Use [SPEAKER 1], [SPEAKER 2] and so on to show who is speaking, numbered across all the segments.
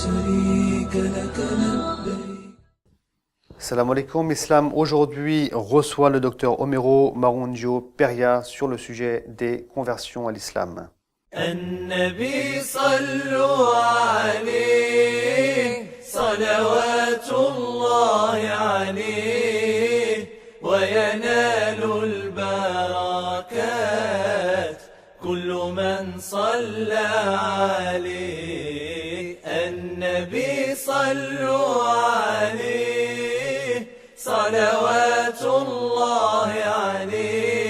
[SPEAKER 1] شريك لك لبيك.
[SPEAKER 2] Salam alaikum, Islam aujourd'hui reçoit le docteur Homero Marunggio Peria sur le sujet des conversions à l'islam.
[SPEAKER 1] النبي صلوا عليه صلوات الله عليه وينال البركات كل من صلى عليه النبي صلوا عليه صلوات الله عليه.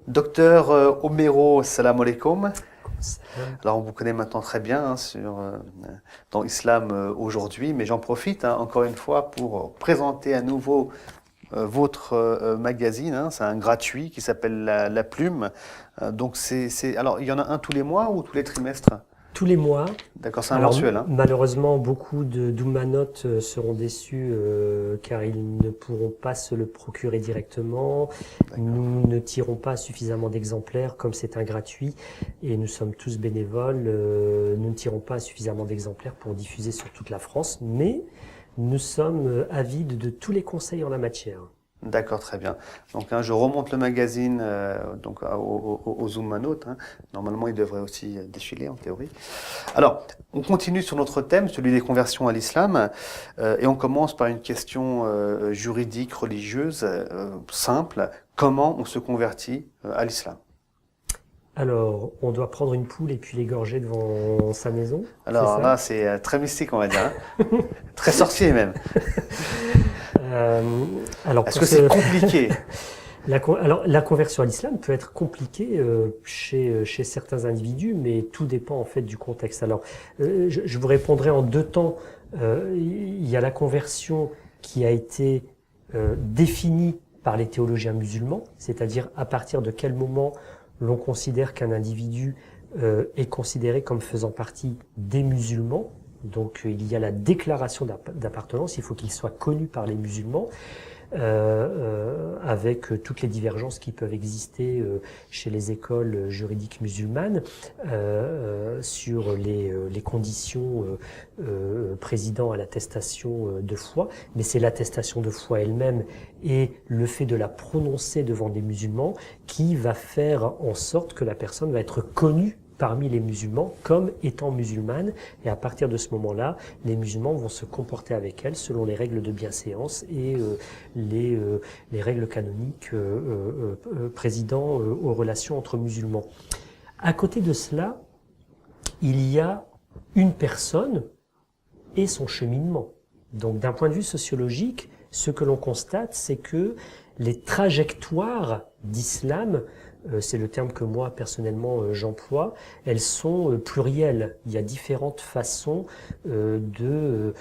[SPEAKER 2] Docteur Homero, salam alaikum. Alors on vous connaît maintenant très bien dans Islam aujourd'hui, mais j'en profite encore une fois pour présenter à nouveau votre magazine. C'est un gratuit qui s'appelle La Plume. Donc alors il y en a un tous les mois ou tous les trimestres?
[SPEAKER 3] Tous les mois.
[SPEAKER 2] D'accord, c'est un mensuel.
[SPEAKER 3] Malheureusement, beaucoup d'Oumanotes seront déçus car ils ne pourront pas se le procurer directement. Nous ne tirons pas suffisamment d'exemplaires comme c'est un gratuit et nous sommes tous bénévoles. Nous ne tirons pas suffisamment d'exemplaires pour diffuser sur toute la France, mais nous sommes avides de tous les conseils en la matière.
[SPEAKER 2] D'accord, très bien. Donc je remonte le magazine aux Oumanotes. Normalement, il devrait aussi défiler en théorie. Alors, on continue sur notre thème, celui des conversions à l'islam, et on commence par une question juridique, religieuse, simple. Comment on se convertit à l'islam?
[SPEAKER 3] Alors, on doit prendre une poule et puis l'égorger devant sa maison?
[SPEAKER 2] Alors là, c'est très mystique, on va dire. Très sorcier même. Est-ce que c'est compliqué?
[SPEAKER 3] La conversion à l'islam peut être compliquée chez certains individus, mais tout dépend en fait du contexte. Alors, je vous répondrai en deux temps. Il y a la conversion qui a été définie par les théologiens musulmans, c'est-à-dire à partir de quel moment l'on considère qu'un individu est considéré comme faisant partie des musulmans. Donc il y a la déclaration d'appartenance, il faut qu'il soit connu par les musulmans, avec toutes les divergences qui peuvent exister chez les écoles juridiques musulmanes sur les conditions présidant à l'attestation de foi, mais c'est l'attestation de foi elle-même et le fait de la prononcer devant des musulmans qui va faire en sorte que la personne va être connue parmi les musulmans comme étant musulmane, et à partir de ce moment-là, les musulmans vont se comporter avec elle selon les règles de bienséance et les règles canoniques présidant aux relations entre musulmans. À côté de cela, il y a une personne et son cheminement. Donc d'un point de vue sociologique, ce que l'on constate, c'est que les trajectoires d'islam, c'est le terme que moi personnellement j'emploie, elles sont plurielles. Il y a différentes façons de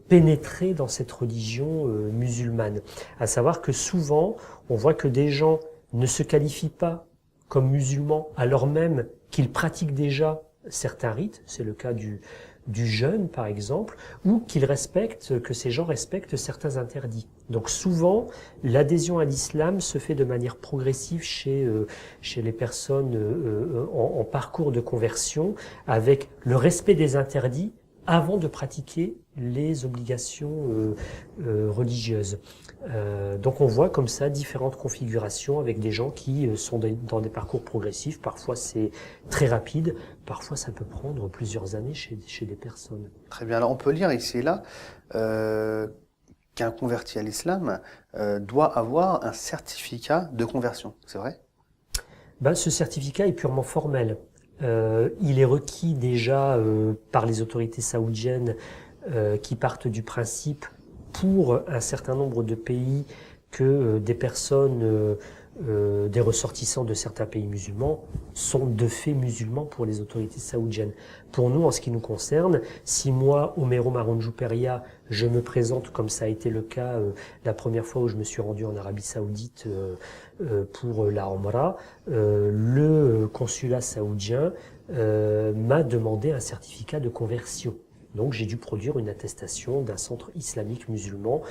[SPEAKER 3] pénétrer dans cette religion musulmane. À savoir que souvent, on voit que des gens ne se qualifient pas comme musulmans alors même qu'ils pratiquent déjà certains rites, c'est le cas du jeûne par exemple, ou que ces gens respectent certains interdits. Donc souvent, l'adhésion à l'islam se fait de manière progressive chez les personnes en parcours de conversion, avec le respect des interdits avant de pratiquer les obligations religieuses. Donc on voit comme ça différentes configurations avec des gens qui sont dans des parcours progressifs. Parfois c'est très rapide, parfois ça peut prendre plusieurs années chez des personnes.
[SPEAKER 2] Très bien, alors on peut lire ici et là qu'un converti à l'islam doit avoir un certificat de conversion, c'est vrai?
[SPEAKER 3] Ce certificat est purement formel. Il est requis déjà par les autorités saoudiennes qui partent du principe pour un certain nombre de pays que des personnes, des ressortissants de certains pays musulmans sont de fait musulmans pour les autorités saoudiennes. Pour nous, en ce qui nous concerne, si moi, Homero Marunggio Peria, je me présente comme ça a été le cas la première fois où je me suis rendu en Arabie Saoudite pour la Omra, le consulat saoudien m'a demandé un certificat de conversion. Donc j'ai dû produire une attestation d'un centre islamique musulman,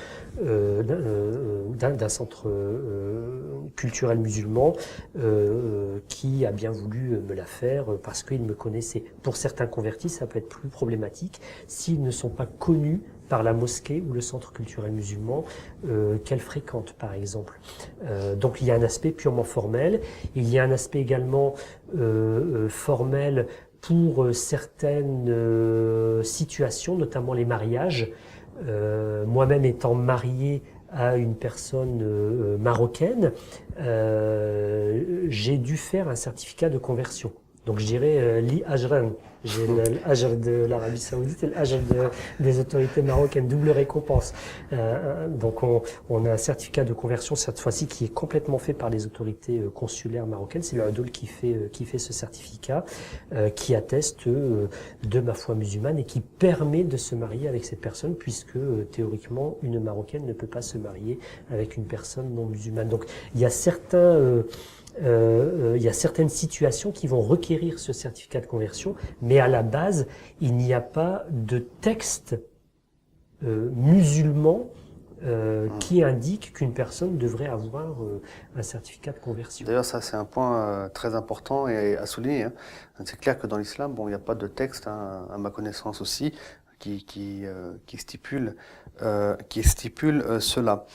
[SPEAKER 3] d'un centre culturel musulman qui a bien voulu me la faire parce qu'il me connaissait. Pour certains convertis, ça peut être plus problématique s'ils ne sont pas connus par la mosquée ou le centre culturel musulman qu'elle fréquente, par exemple. Donc il y a un aspect purement formel. Il y a un aspect également formel pour certaines situations, notamment les mariages. Moi-même étant marié à une personne marocaine, j'ai dû faire un certificat de conversion. Donc je dirais li ajran. J'ai l'ajr de l'Arabie Saoudite et l'ajr des autorités marocaines, double récompense. Donc on a un certificat de conversion cette fois-ci qui est complètement fait par les autorités consulaires marocaines. C'est le Hadoul qui fait ce certificat, qui atteste de ma foi musulmane et qui permet de se marier avec cette personne, puisque théoriquement une Marocaine ne peut pas se marier avec une personne non musulmane. Donc il y a certaines situations qui vont requérir ce certificat de conversion, mais à la base, il n'y a pas de texte musulman qui indique qu'une personne devrait avoir un certificat de conversion.
[SPEAKER 2] D'ailleurs, ça c'est un point très important et à souligner, hein. C'est clair que dans l'islam, bon, il n'y a pas de texte, hein, à ma connaissance aussi, qui stipule cela.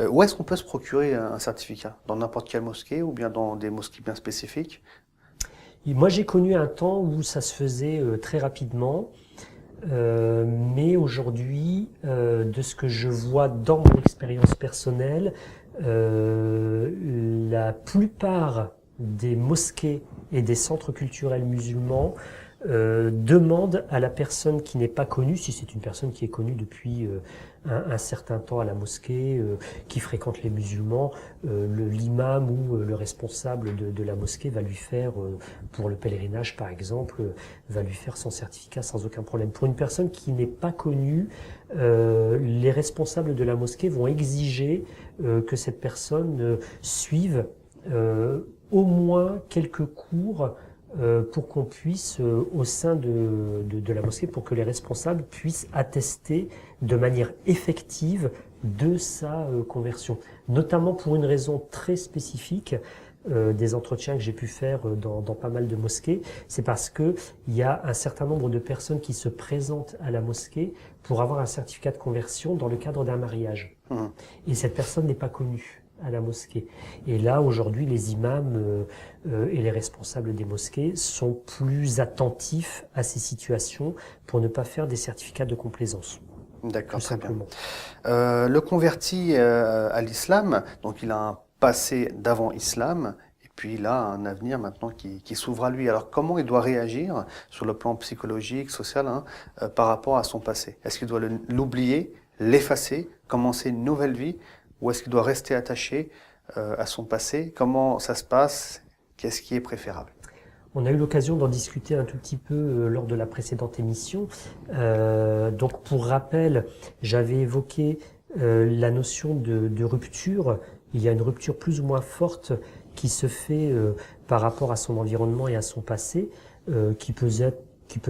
[SPEAKER 2] Où est-ce qu'on peut se procurer un certificat? Dans n'importe quelle mosquée ou bien dans des mosquées bien spécifiques?
[SPEAKER 3] Et moi, j'ai connu un temps où ça se faisait très rapidement, mais aujourd'hui, de ce que je vois dans mon expérience personnelle, la plupart des mosquées et des centres culturels musulmans demande à la personne qui n'est pas connue, si c'est une personne qui est connue depuis un certain temps à la mosquée, qui fréquente les musulmans, l'imam ou le responsable de la mosquée va lui faire, pour le pèlerinage par exemple, va lui faire son certificat sans aucun problème. Pour une personne qui n'est pas connue, les responsables de la mosquée vont exiger que cette personne suive au moins quelques cours pour qu'on puisse, au sein de la mosquée, pour que les responsables puissent attester de manière effective de sa conversion. Notamment pour une raison très spécifique, des entretiens que j'ai pu faire dans pas mal de mosquées, c'est parce que il y a un certain nombre de personnes qui se présentent à la mosquée pour avoir un certificat de conversion dans le cadre d'un mariage. Et cette personne n'est pas connue à la mosquée. Et là, aujourd'hui, les imams et les responsables des mosquées sont plus attentifs à ces situations pour ne pas faire des certificats de complaisance.
[SPEAKER 2] D'accord, très bien.
[SPEAKER 3] Simplement.
[SPEAKER 2] Le converti à l'islam, donc il a un passé d'avant islam, et puis il a un avenir maintenant qui s'ouvre à lui. Alors comment il doit réagir sur le plan psychologique, social, hein, par rapport à son passé? Est-ce qu'il doit l'oublier, l'effacer, commencer une nouvelle vie? Ou est-ce qu'il doit rester attaché à son passé? Comment ça se passe? Qu'est-ce qui est préférable?
[SPEAKER 3] On a eu l'occasion d'en discuter un tout petit peu lors de la précédente émission. Donc pour rappel, j'avais évoqué la notion de rupture. Il y a une rupture plus ou moins forte qui se fait par rapport à son environnement et à son passé, qui peut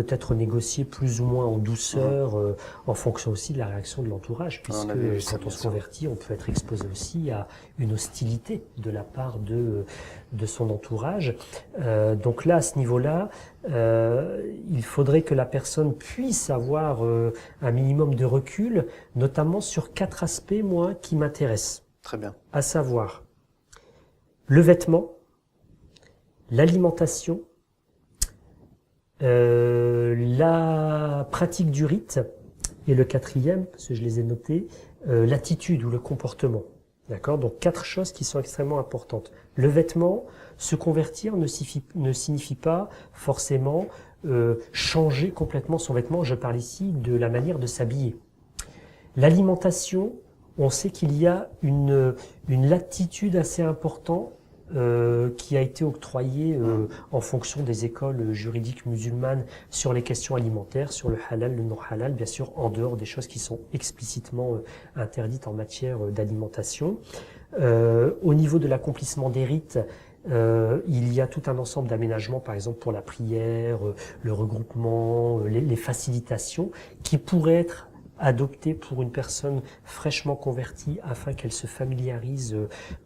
[SPEAKER 3] être négocié plus ou moins en douceur, en fonction aussi de la réaction de l'entourage, puisque quand on se convertit, on peut être exposé aussi à une hostilité de la part de son entourage. Donc là, à ce niveau-là, il faudrait que la personne puisse avoir un minimum de recul, notamment sur 4 aspects, moi, qui m'intéressent.
[SPEAKER 2] Très bien.
[SPEAKER 3] À savoir le vêtement, l'alimentation, la pratique du rite, et le 4e, parce que je les ai notés, l'attitude ou le comportement. D'accord? Donc 4 choses qui sont extrêmement importantes. Le vêtement, se convertir ne signifie pas forcément changer complètement son vêtement. Je parle ici de la manière de s'habiller. L'alimentation, on sait qu'il y a une latitude assez importante qui a été octroyée en fonction des écoles juridiques musulmanes sur les questions alimentaires, sur le halal, le non halal, bien sûr en dehors des choses qui sont explicitement interdites en matière d'alimentation. Au niveau de l'accomplissement des rites, il y a tout un ensemble d'aménagements, par exemple pour la prière, le regroupement, les facilitations, qui pourraient être adoptées pour une personne fraîchement convertie afin qu'elle se familiarise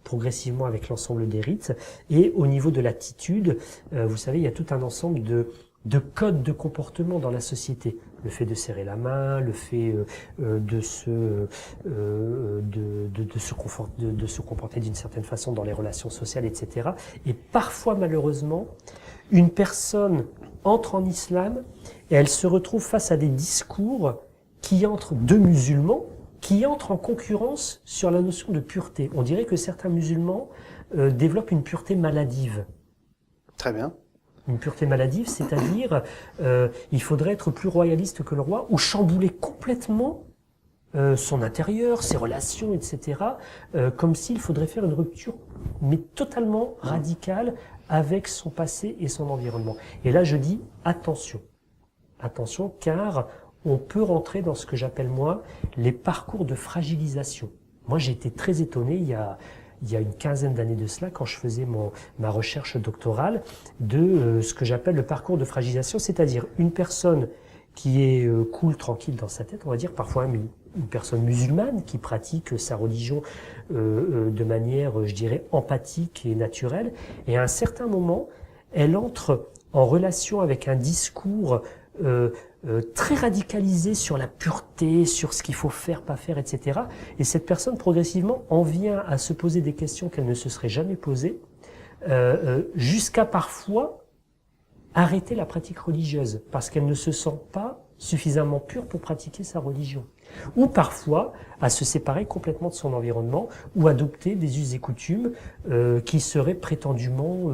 [SPEAKER 3] progressivement avec l'ensemble des rites. Et au niveau de l'attitude, vous savez, il y a tout un ensemble de codes de comportement dans la société. Le fait de serrer la main, le fait de se comporter d'une certaine façon dans les relations sociales, etc. Et parfois, malheureusement, une personne entre en islam et elle se retrouve face à des discours qui entrent deux musulmans, qui entrent en concurrence sur la notion de pureté. On dirait que certains musulmans développent une pureté maladive.
[SPEAKER 2] Très bien.
[SPEAKER 3] Une pureté maladive, c'est-à-dire il faudrait être plus royaliste que le roi ou chambouler complètement son intérieur, ses relations, etc. Comme s'il faudrait faire une rupture, mais totalement radicale avec son passé et son environnement. Et là, je dis attention. Attention, car on peut rentrer dans ce que j'appelle, moi, les parcours de fragilisation. Moi, j'ai été très étonné il y a une quinzaine d'années de cela, quand je faisais ma recherche doctorale, de ce que j'appelle le parcours de fragilisation, c'est-à-dire une personne qui est cool, tranquille dans sa tête, on va dire, parfois même une personne musulmane qui pratique sa religion de manière, je dirais, empathique et naturelle, et à un certain moment, elle entre en relation avec un discours très radicalisé sur la pureté, sur ce qu'il faut faire, pas faire, etc. Et cette personne, progressivement, en vient à se poser des questions qu'elle ne se serait jamais posées, jusqu'à parfois arrêter la pratique religieuse, parce qu'elle ne se sent pas suffisamment pure pour pratiquer sa religion. Ou parfois à se séparer complètement de son environnement, ou adopter des us et coutumes qui seraient prétendument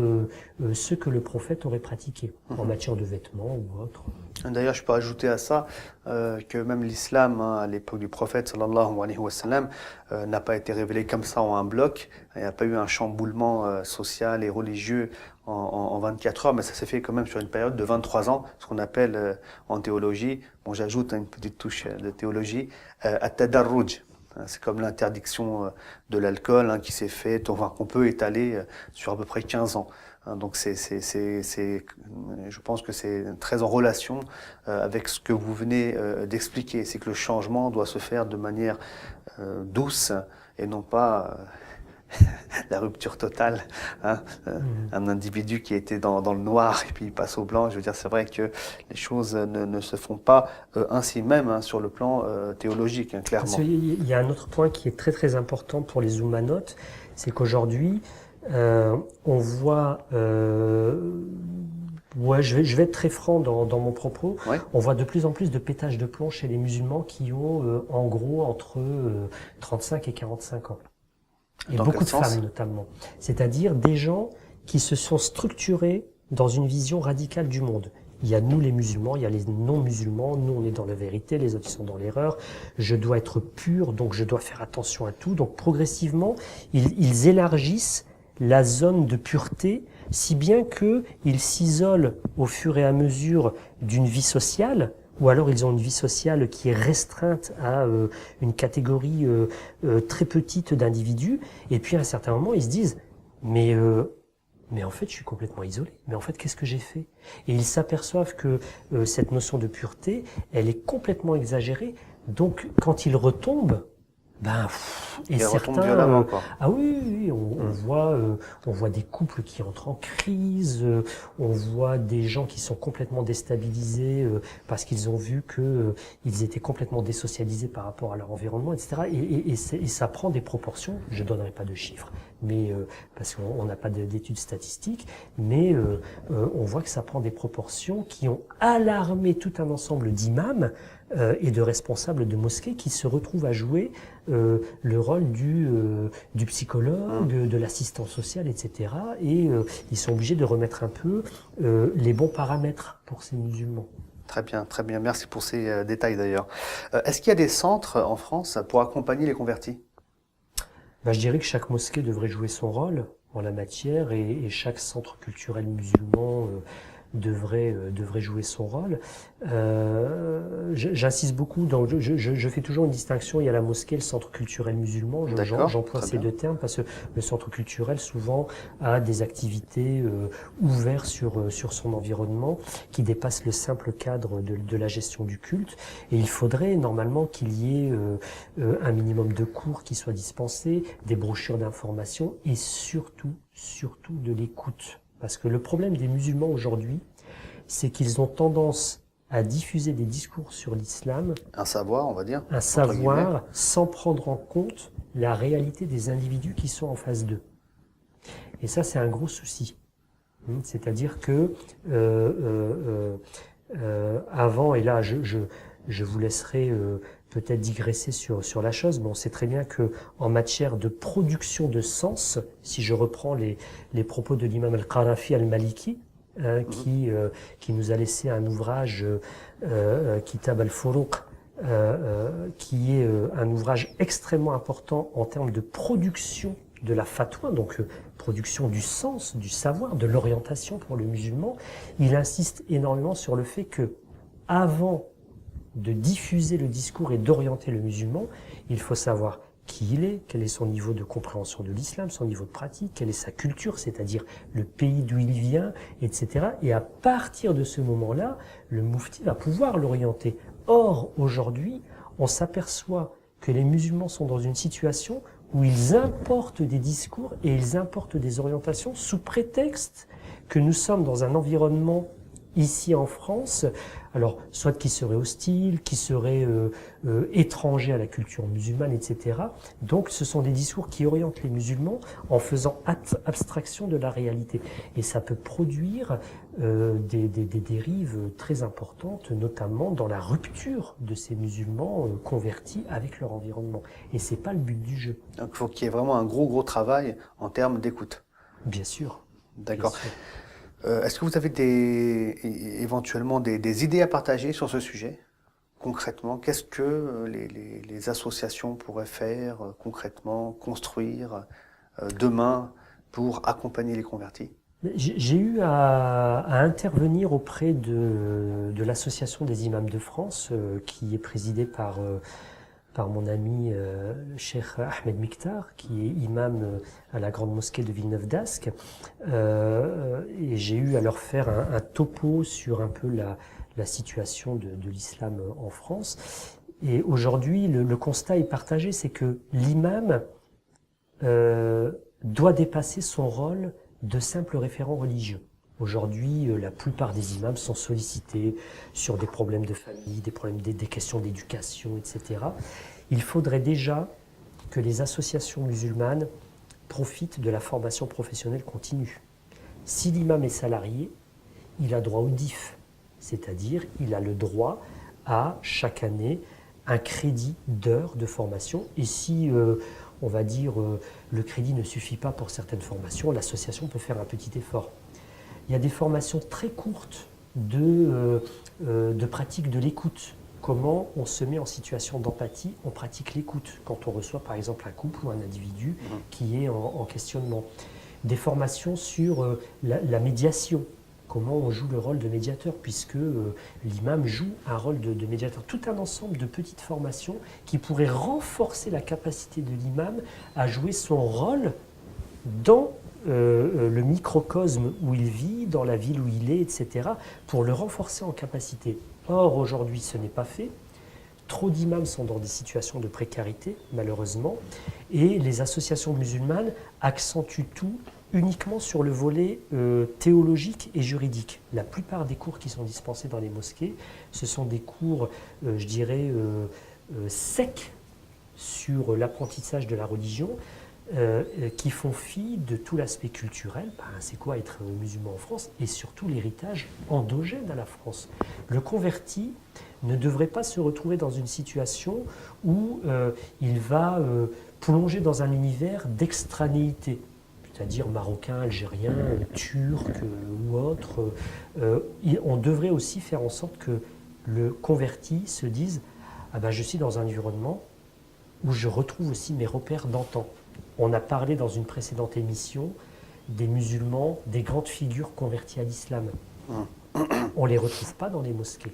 [SPEAKER 3] ceux que le prophète aurait pratiqués, en matière de vêtements ou autre.
[SPEAKER 2] D'ailleurs, je peux ajouter à ça que même l'islam, à l'époque du prophète sallallahu alayhi wa sallam, n'a pas été révélé comme ça en un bloc. Il n'y a pas eu un chamboulement social et religieux en 24 heures, mais ça s'est fait quand même sur une période de 23 ans, ce qu'on appelle en théologie, bon j'ajoute une petite touche de théologie, at-tadarruj. C'est comme l'interdiction de l'alcool qui s'est faite, enfin, qu'on peut étaler sur à peu près 15 ans. Donc je pense que c'est très en relation avec ce que vous venez d'expliquer. C'est que le changement doit se faire de manière douce et non pas la rupture totale. Un individu qui était dans le noir et puis il passe au blanc. Je veux dire, c'est vrai que les choses ne se font pas ainsi même sur le plan théologique, clairement.
[SPEAKER 3] Parce qu'il y a un autre point qui est très très important pour les Oumanotes, c'est qu'aujourd'hui, on voit, je vais être très franc dans mon propos,
[SPEAKER 2] Ouais.
[SPEAKER 3] on voit de plus en plus de pétage de plomb chez les musulmans qui ont en gros entre 35 et 45 ans. Et
[SPEAKER 2] Dans
[SPEAKER 3] beaucoup
[SPEAKER 2] quel
[SPEAKER 3] de
[SPEAKER 2] sens ?
[SPEAKER 3] femmes notamment. C'est-à-dire des gens qui se sont structurés dans une vision radicale du monde. Il y a nous les musulmans, il y a les non-musulmans, nous on est dans la vérité, les autres ils sont dans l'erreur, je dois être pur, donc je dois faire attention à tout. Donc progressivement, ils élargissent la zone de pureté, si bien qu'ils s'isolent au fur et à mesure d'une vie sociale, ou alors ils ont une vie sociale qui est restreinte à une catégorie très petite d'individus, et puis à un certain moment ils se disent mais en fait je suis complètement isolé, mais en fait qu'est-ce que j'ai fait? Et ils s'aperçoivent que cette notion de pureté, elle est complètement exagérée, donc quand ils retombent, et
[SPEAKER 2] retombe
[SPEAKER 3] certains,
[SPEAKER 2] violemment, quoi.
[SPEAKER 3] ah oui, on voit des couples qui entrent en crise, on voit des gens qui sont complètement déstabilisés parce qu'ils ont vu que ils étaient complètement désocialisés par rapport à leur environnement, etc. Et ça prend des proportions. Je donnerai pas de chiffres, mais parce qu'on n'a pas d'études statistiques, mais on voit que ça prend des proportions qui ont alarmé tout un ensemble d'imams et de responsables de mosquées qui se retrouvent à jouer le rôle du psychologue, de l'assistant social, etc. Et ils sont obligés de remettre un peu les bons paramètres pour ces musulmans.
[SPEAKER 2] Très bien, très bien. Merci pour ces détails d'ailleurs. Est-ce qu'il y a des centres en France pour accompagner les convertis ?
[SPEAKER 3] Je dirais que chaque mosquée devrait jouer son rôle en la matière et chaque centre culturel musulman devrait jouer son rôle. J'insiste beaucoup, je fais toujours une distinction, il y a la mosquée, le centre culturel musulman, j'emploie ces deux termes parce que le centre culturel souvent a des activités ouvertes sur son environnement qui dépassent le simple cadre de la gestion du culte, et il faudrait normalement qu'il y ait un minimum de cours qui soient dispensés, des brochures d'information et surtout de l'écoute. Parce que le problème des musulmans aujourd'hui, c'est qu'ils ont tendance à diffuser des discours sur l'islam.
[SPEAKER 2] Un savoir, on va dire.
[SPEAKER 3] Un savoir sans prendre en compte la réalité des individus qui sont en face d'eux. Et ça, c'est un gros souci. C'est-à-dire que avant, et là, je vous laisserai peut-être digresser sur la chose, mais on sait très bien que en matière de production de sens, si je reprends les propos de l'imam al-Qarafi al-Maliki, qui nous a laissé un ouvrage, Kitab al-Furuq, qui est un ouvrage extrêmement important en termes de production de la fatwa, donc production du sens, du savoir, de l'orientation pour le musulman. Il insiste énormément sur le fait que, avant de diffuser le discours et d'orienter le musulman, il faut savoir qui il est, quel est son niveau de compréhension de l'islam, son niveau de pratique, quelle est sa culture, c'est-à-dire le pays d'où il vient, etc. Et à partir de ce moment-là, le moufti va pouvoir l'orienter. Or, aujourd'hui, on s'aperçoit que les musulmans sont dans une situation où ils importent des discours et ils importent des orientations sous prétexte que nous sommes dans un environnement ici en France, alors soit qui serait hostile, qui serait étranger à la culture musulmane, etc. Donc ce sont des discours qui orientent les musulmans en faisant abstraction de la réalité. Et ça peut produire des dérives très importantes, notamment dans la rupture de ces musulmans convertis avec leur environnement. Et c'est pas le but du jeu.
[SPEAKER 2] Donc il faut qu'il y ait vraiment un gros travail en termes d'écoute.
[SPEAKER 3] Bien sûr.
[SPEAKER 2] D'accord.
[SPEAKER 3] Bien sûr.
[SPEAKER 2] Est-ce que vous avez éventuellement des idées à partager sur ce sujet? Concrètement, qu'est-ce que les associations pourraient faire concrètement, construire demain pour accompagner les convertis?
[SPEAKER 3] J'ai eu à intervenir auprès de l'Association des imams de France, qui est présidée par mon ami le Cheikh Ahmed Miktar, qui est imam à la grande mosquée de Villeneuve-d'Ascq. Et j'ai eu à leur faire un topo sur un peu la situation de l'islam en France. Et aujourd'hui, le constat est partagé, c'est que l'imam doit dépasser son rôle de simple référent religieux. Aujourd'hui, la plupart des imams sont sollicités sur des problèmes de famille, des questions d'éducation, etc. Il faudrait déjà que les associations musulmanes profitent de la formation professionnelle continue. Si l'imam est salarié, il a droit au DIF, c'est-à-dire il a le droit à chaque année un crédit d'heures de formation. Et si, on va dire, le crédit ne suffit pas pour certaines formations, l'association peut faire un petit effort. Il y a des formations très courtes de pratique de l'écoute. Comment on se met en situation d'empathie, on pratique l'écoute quand on reçoit par exemple un couple ou un individu qui est en questionnement. Des formations sur la médiation, comment on joue le rôle de médiateur, puisque l'imam joue un rôle de médiateur. Tout un ensemble de petites formations qui pourraient renforcer la capacité de l'imam à jouer son rôle dans le microcosme où il vit, dans la ville où il est, etc., pour le renforcer en capacité. Or, aujourd'hui, ce n'est pas fait. Trop d'imams sont dans des situations de précarité, malheureusement, et les associations musulmanes accentuent tout uniquement sur le volet théologique et juridique. La plupart des cours qui sont dispensés dans les mosquées, ce sont des cours, je dirais, secs sur l'apprentissage de la religion, qui font fi de tout l'aspect culturel, c'est quoi être musulman en France, et surtout l'héritage endogène à la France. Le converti ne devrait pas se retrouver dans une situation où il va plonger dans un univers d'extranéité, c'est-à-dire marocain, algérien, turc ou autre. On devrait aussi faire en sorte que le converti se dise « Ah ben, je suis dans un environnement où je retrouve aussi mes repères d'antan ». On a parlé dans une précédente émission des musulmans, des grandes figures converties à l'islam. On ne les retrouve pas dans les mosquées.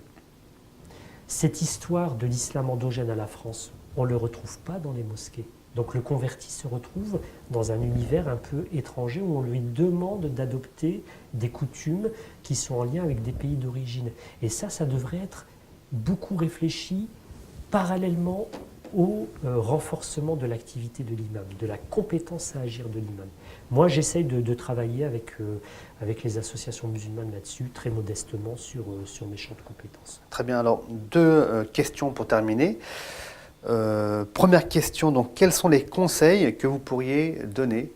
[SPEAKER 3] Cette histoire de l'islam endogène à la France, on ne le retrouve pas dans les mosquées. Donc le converti se retrouve dans un univers un peu étranger où on lui demande d'adopter des coutumes qui sont en lien avec des pays d'origine. Et ça devrait être beaucoup réfléchi parallèlement au renforcement de l'activité de l'imam, de la compétence à agir de l'imam. Moi, j'essaye de travailler avec les associations musulmanes là-dessus, très modestement, sur mes champs de compétences.
[SPEAKER 2] Très bien. Alors, deux questions pour terminer. Première question, donc, quels sont les conseils que vous pourriez donner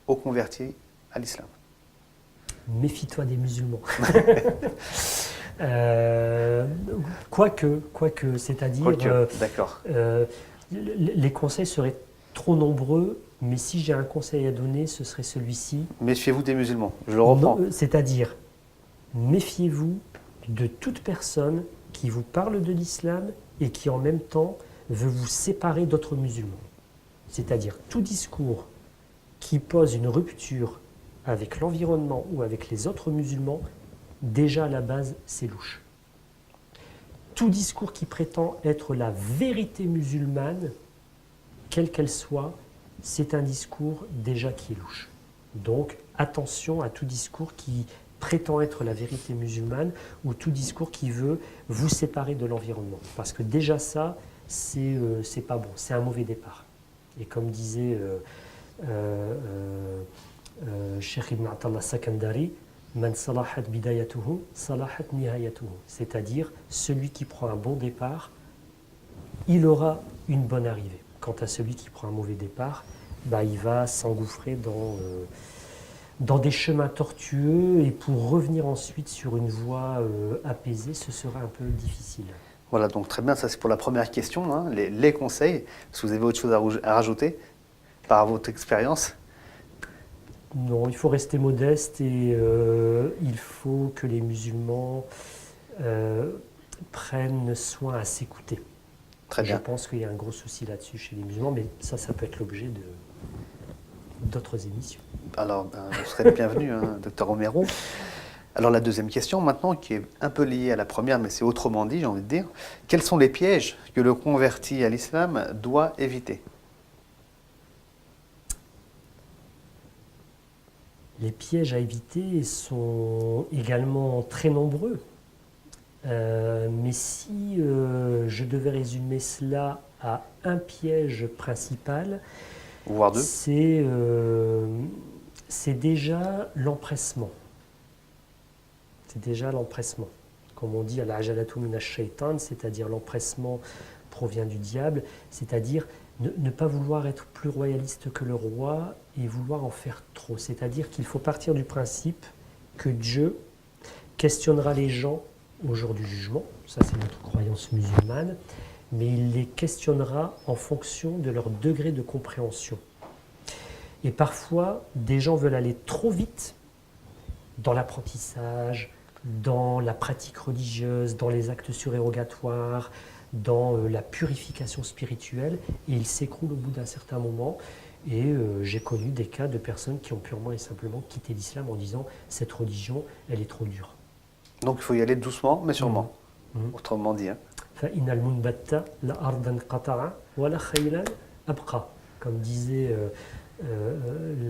[SPEAKER 2] aux convertis à l'islam?
[SPEAKER 3] Méfie-toi des musulmans. Quoique, c'est-à-dire,
[SPEAKER 2] d'accord.
[SPEAKER 3] Les conseils seraient trop nombreux, mais si j'ai un conseil à donner, ce serait celui-ci.
[SPEAKER 2] Méfiez-vous des musulmans, je le reprends.
[SPEAKER 3] C'est-à-dire, méfiez-vous de toute personne qui vous parle de l'islam et qui en même temps veut vous séparer d'autres musulmans. C'est-à-dire, tout discours qui pose une rupture avec l'environnement ou avec les autres musulmans, déjà à la base, c'est louche. Tout discours qui prétend être la vérité musulmane, quelle qu'elle soit, c'est un discours déjà qui est louche. Donc attention à tout discours qui prétend être la vérité musulmane ou tout discours qui veut vous séparer de l'environnement. Parce que déjà ça, c'est pas bon, c'est un mauvais départ. Et comme disait Cheikh Ibn Atallah Sakandari, Man salahat bidayatuhu, salahat nihayatuhu. C'est-à-dire, celui qui prend un bon départ, il aura une bonne arrivée. Quant à celui qui prend un mauvais départ, il va s'engouffrer dans des chemins tortueux et pour revenir ensuite sur une voie apaisée, ce sera un peu difficile.
[SPEAKER 2] Voilà, donc très bien, ça c'est pour la première question, hein, les conseils. Est-ce que vous avez autre chose à rajouter par votre expérience?
[SPEAKER 3] Non, il faut rester modeste et il faut que les musulmans prennent soin à s'écouter.
[SPEAKER 2] Très bien.
[SPEAKER 3] Je pense qu'il y a un gros souci là-dessus chez les musulmans, mais ça peut être l'objet d'autres émissions.
[SPEAKER 2] Alors, vous serez le bienvenu, hein, Dr Romero. Alors la deuxième question maintenant, qui est un peu liée à la première, mais c'est autrement dit, j'ai envie de dire. Quels sont les pièges que le converti à l'islam doit éviter?
[SPEAKER 3] Les pièges à éviter sont également très nombreux. Mais si je devais résumer cela à un piège principal,
[SPEAKER 2] voire deux,
[SPEAKER 3] c'est déjà l'empressement. C'est déjà l'empressement. Comme on dit, al-ajalatu min ash-shaytan, c'est-à-dire l'empressement provient du diable, c'est-à-dire ne pas vouloir être plus royaliste que le roi et vouloir en faire trop. C'est-à-dire qu'il faut partir du principe que Dieu questionnera les gens au jour du jugement, ça c'est notre croyance musulmane, mais il les questionnera en fonction de leur degré de compréhension. Et parfois, des gens veulent aller trop vite dans l'apprentissage, dans la pratique religieuse, dans les actes surérogatoires, dans la purification spirituelle, et ils s'écroulent au bout d'un certain moment. Et j'ai connu des cas de personnes qui ont purement et simplement quitté l'islam en disant « cette religion, elle est trop dure ».
[SPEAKER 2] Donc il faut y aller doucement, mais sûrement, autrement dit. Hein.
[SPEAKER 3] Comme disait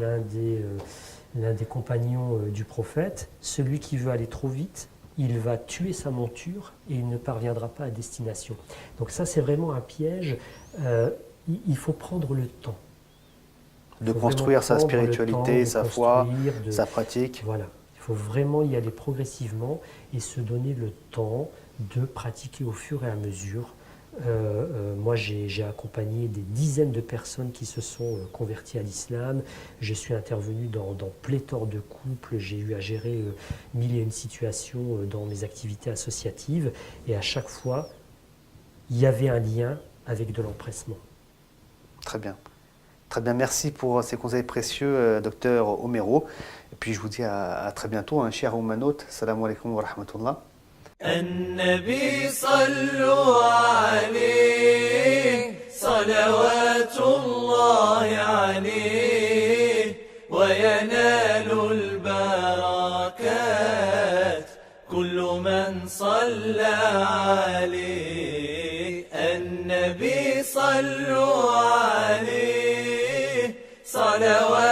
[SPEAKER 3] l'un des compagnons du prophète, celui qui veut aller trop vite, il va tuer sa monture et il ne parviendra pas à destination. Donc ça, c'est vraiment un piège. Il faut prendre le temps.
[SPEAKER 2] De construire sa spiritualité, sa foi, sa pratique.
[SPEAKER 3] Voilà. Il faut vraiment y aller progressivement et se donner le temps de pratiquer au fur et à mesure. Moi, j'ai accompagné des dizaines de personnes qui se sont converties à l'islam. Je suis intervenu dans pléthore de couples. J'ai eu à gérer 1001 situations dans mes activités associatives. Et à chaque fois, il y avait un lien avec de l'empressement.
[SPEAKER 2] Très bien. Très bien, merci pour ces conseils précieux, docteur Omero. Et puis je vous dis à très bientôt, hein, cher Oumanout. Salam alaikum wa rahmatullah.
[SPEAKER 1] النبي صلوا عليه صلوات الله عليه وينال البركات كل صلى عليه النبي صلوا عليه صلوات